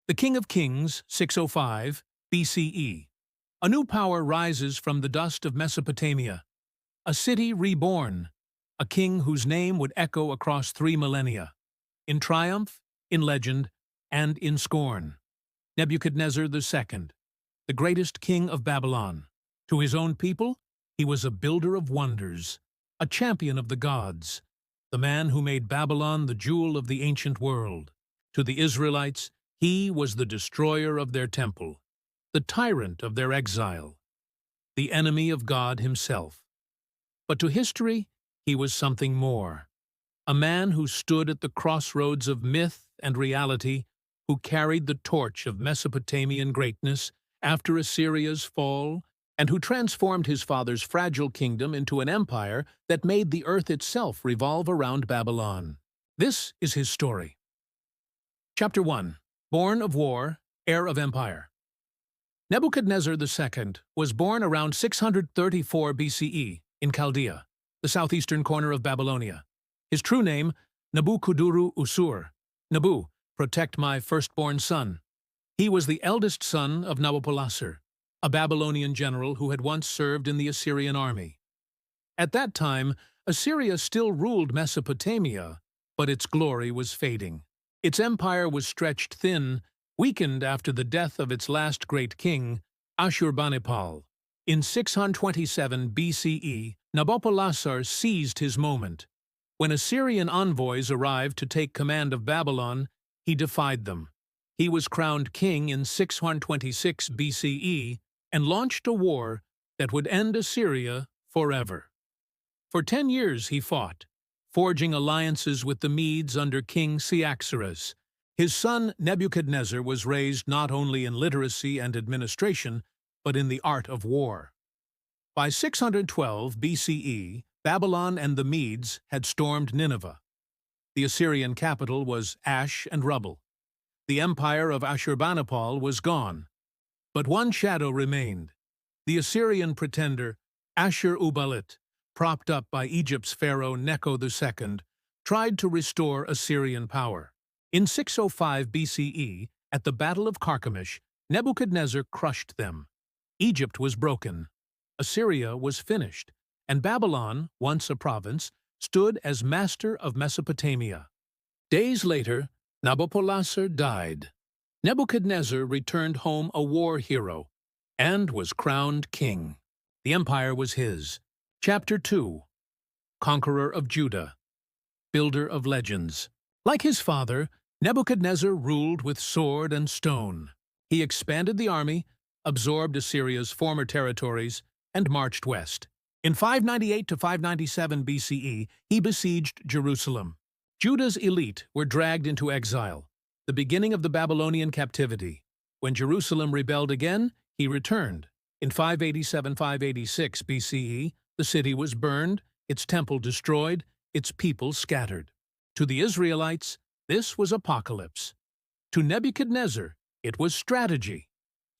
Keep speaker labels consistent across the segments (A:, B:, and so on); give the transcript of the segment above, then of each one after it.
A: The King of Kings, 605 BCE. A new power rises from the dust of Mesopotamia. A city reborn. A king whose name would echo across 3 millennia. In triumph, in legend, and in scorn. Nebuchadnezzar II, the greatest king of Babylon. To his own people, he was a builder of wonders, a champion of the gods, the man who made Babylon the jewel of the ancient world. To the Israelites, he was the destroyer of their temple, the tyrant of their exile, the enemy of God himself. But to history, he was something more. A man who stood at the crossroads of myth and reality, who carried the torch of Mesopotamian greatness after Assyria's fall, and who transformed his father's fragile kingdom into an empire that made the earth itself revolve around Babylon. This is his story. Chapter 1. Born of war, heir of empire. Nebuchadnezzar II was born around 634 BCE in Chaldea, the southeastern corner of Babylonia. His true name, Nabuchodonosor, Nabu, protect my firstborn son. He was the eldest son of Nabopolassar, a Babylonian general who had once served in the Assyrian army. At that time, Assyria still ruled Mesopotamia, but its glory was fading. Its empire was stretched thin, weakened after the death of its last great king, Ashurbanipal. In 627 BCE, Nabopolassar seized his moment. When Assyrian envoys arrived to take command of Babylon, he defied them. He was crowned king in 626 BCE and launched a war that would end Assyria forever. For 10 years he fought, forging alliances with the Medes under King Cyaxares. His son Nebuchadnezzar was raised not only in literacy and administration, but in the art of war. By 612 BCE, Babylon and the Medes had stormed Nineveh. The Assyrian capital was ash and rubble. The empire of Ashurbanipal was gone. But one shadow remained. The Assyrian pretender, Ashur-uballit, propped up by Egypt's pharaoh Necho II, tried to restore Assyrian power. In 605 BCE, at the Battle of Carchemish, Nebuchadnezzar crushed them. Egypt was broken, Assyria was finished, and Babylon, once a province, stood as master of Mesopotamia. Days later, Nabopolassar died. Nebuchadnezzar returned home a war hero and was crowned king. The empire was his. Chapter 2. Conqueror of Judah, builder of legends. Like his father, Nebuchadnezzar ruled with sword and stone. He expanded the army, absorbed Assyria's former territories, and marched west. In 598 to 597 BCE, he besieged Jerusalem. Judah's elite were dragged into exile, the beginning of the Babylonian Captivity. When Jerusalem rebelled again, he returned. In 587–586 BCE, the city was burned, its temple destroyed, its people scattered. To the Israelites, this was apocalypse. To Nebuchadnezzar, it was strategy,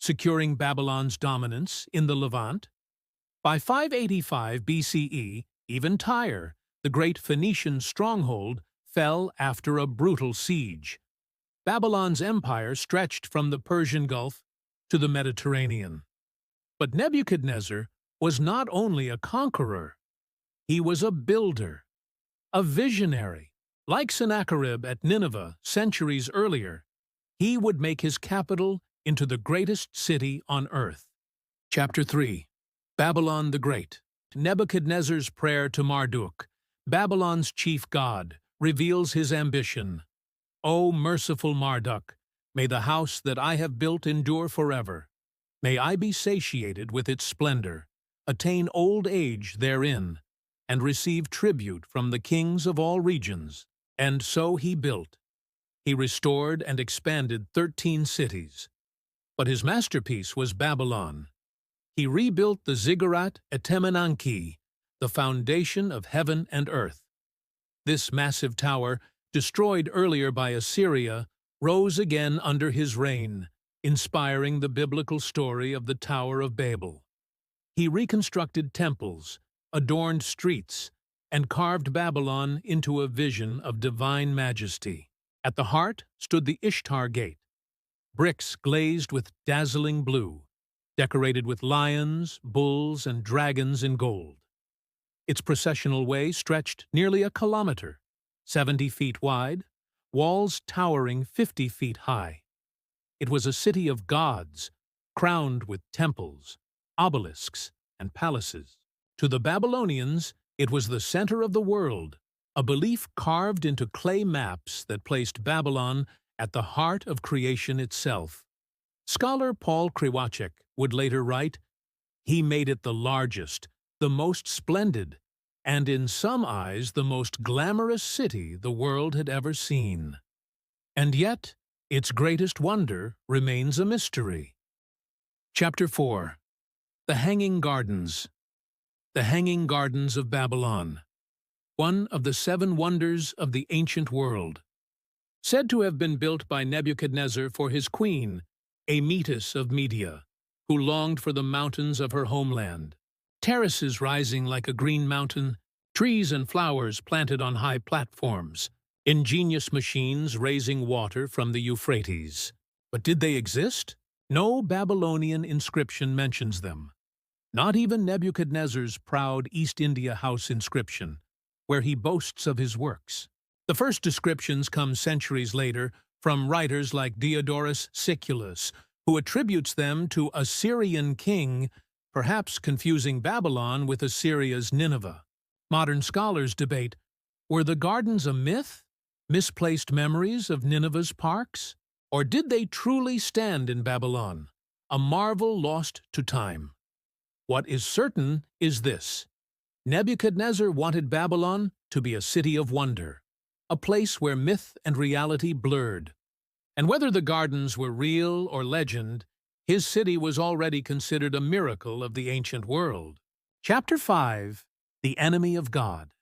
A: securing Babylon's dominance in the Levant. By 585 BCE, even Tyre, the great Phoenician stronghold, fell after a brutal siege. Babylon's empire stretched from the Persian Gulf to the Mediterranean. But Nebuchadnezzar was not only a conqueror, he was a builder, a visionary. Like Sennacherib at Nineveh centuries earlier, he would make his capital into the greatest city on earth. Chapter 3. Babylon the Great. Nebuchadnezzar's prayer to Marduk, Babylon's chief god, reveals his ambition. O merciful Marduk, may the house that I have built endure forever. May I be satiated with its splendor, attain old age therein, and receive tribute from the kings of all regions. And so he built. He restored and expanded 13 cities. But his masterpiece was Babylon. He rebuilt the Ziggurat at Temenanki, the foundation of heaven and earth. This massive tower, destroyed earlier by Assyria, rose again under his reign, inspiring the biblical story of the Tower of Babel. He reconstructed temples, adorned streets, and carved Babylon into a vision of divine majesty. At the heart stood the Ishtar Gate, bricks glazed with dazzling blue, decorated with lions, bulls, and dragons in gold. Its processional way stretched nearly a kilometer, 70 feet wide, walls towering 50 feet high. It was a city of gods, crowned with temples, obelisks, and palaces. To the Babylonians, it was the center of the world, a belief carved into clay maps that placed Babylon at the heart of creation itself. Scholar Paul Krawczyk would later write, "He made it the largest, the most splendid, and in some eyes the most glamorous city the world had ever seen. And yet, its greatest wonder remains a mystery." Chapter 4. The Hanging Gardens. The Hanging Gardens of Babylon, one of the 7 wonders of the ancient world. Said to have been built by Nebuchadnezzar for his queen, Amytis of Media, who longed for the mountains of her homeland. Terraces rising like a green mountain, trees and flowers planted on high platforms, ingenious machines raising water from the Euphrates. But did they exist? No Babylonian inscription mentions them. Not even Nebuchadnezzar's proud East India House inscription, where he boasts of his works. The first descriptions come centuries later from writers like Diodorus Siculus, who attributes them to a Syrian king, perhaps confusing Babylon with Assyria's Nineveh. Modern scholars debate, were the gardens a myth, misplaced memories of Nineveh's parks? Or did they truly stand in Babylon, a marvel lost to time? What is certain is this: Nebuchadnezzar wanted Babylon to be a city of wonder, a place where myth and reality blurred. And whether the gardens were real or legend, his city was already considered a miracle of the ancient world. Chapter 5. The Enemy of God.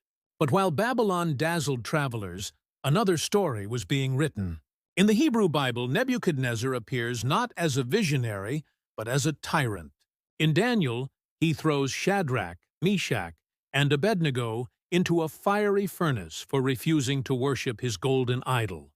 A: But while Babylon dazzled travelers, another story was being written. In the Hebrew Bible, Nebuchadnezzar appears not as a visionary, but as a tyrant. In Daniel, he throws Shadrach, Meshach, and Abednego into a fiery furnace for refusing to worship his golden idol.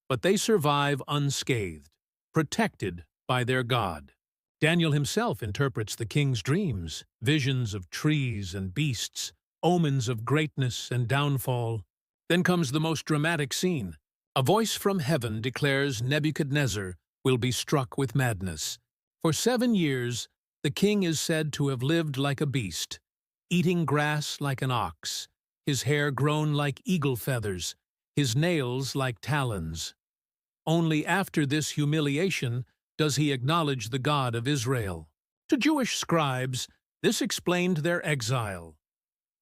A: But they survive unscathed, protected by their God. Daniel himself interprets the king's dreams, visions of trees and beasts, omens of greatness and downfall. Then comes the most dramatic scene. A voice from heaven declares Nebuchadnezzar will be struck with madness. For 7 years, the king is said to have lived like a beast, eating grass like an ox, his hair grown like eagle feathers, his nails like talons. Only after this humiliation does he acknowledge the God of Israel. To Jewish scribes, this explained their exile.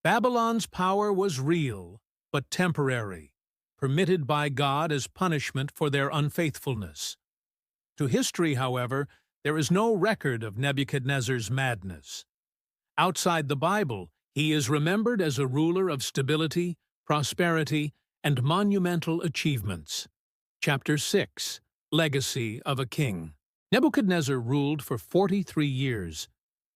A: Babylon's power was real, but temporary, permitted by God as punishment for their unfaithfulness. To history, however, there is no record of Nebuchadnezzar's madness. Outside the Bible, he is remembered as a ruler of stability, prosperity, and monumental achievements. Chapter 6. Legacy of a King. Nebuchadnezzar ruled for 43 years.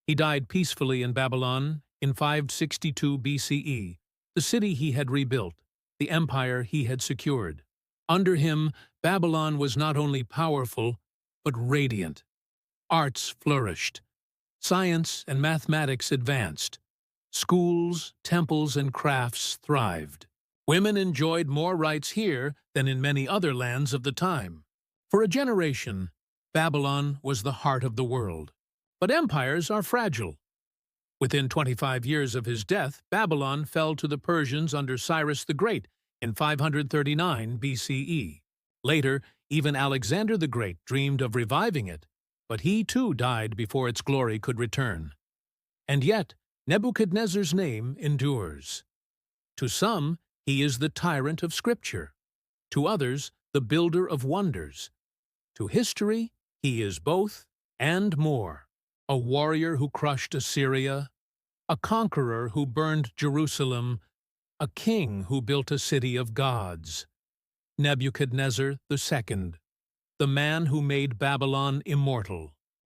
A: He died peacefully in Babylon in 562 BCE, the city he had rebuilt, the empire he had secured. Under him, Babylon was not only powerful, but radiant. Arts flourished. Science and mathematics advanced. Schools, temples, and crafts thrived. Women enjoyed more rights here than in many other lands of the time. For a generation, Babylon was the heart of the world. But empires are fragile. Within 25 years of his death, Babylon fell to the Persians under Cyrus the Great in 539 BCE. Later, even Alexander the Great dreamed of reviving it, but he too died before its glory could return. And yet, Nebuchadnezzar's name endures. To some, he is the tyrant of Scripture. To others, the builder of wonders. To history, he is both and more. A warrior who crushed Assyria, a conqueror who burned Jerusalem, a king who built a city of gods. Nebuchadnezzar II, the man who made Babylon immortal.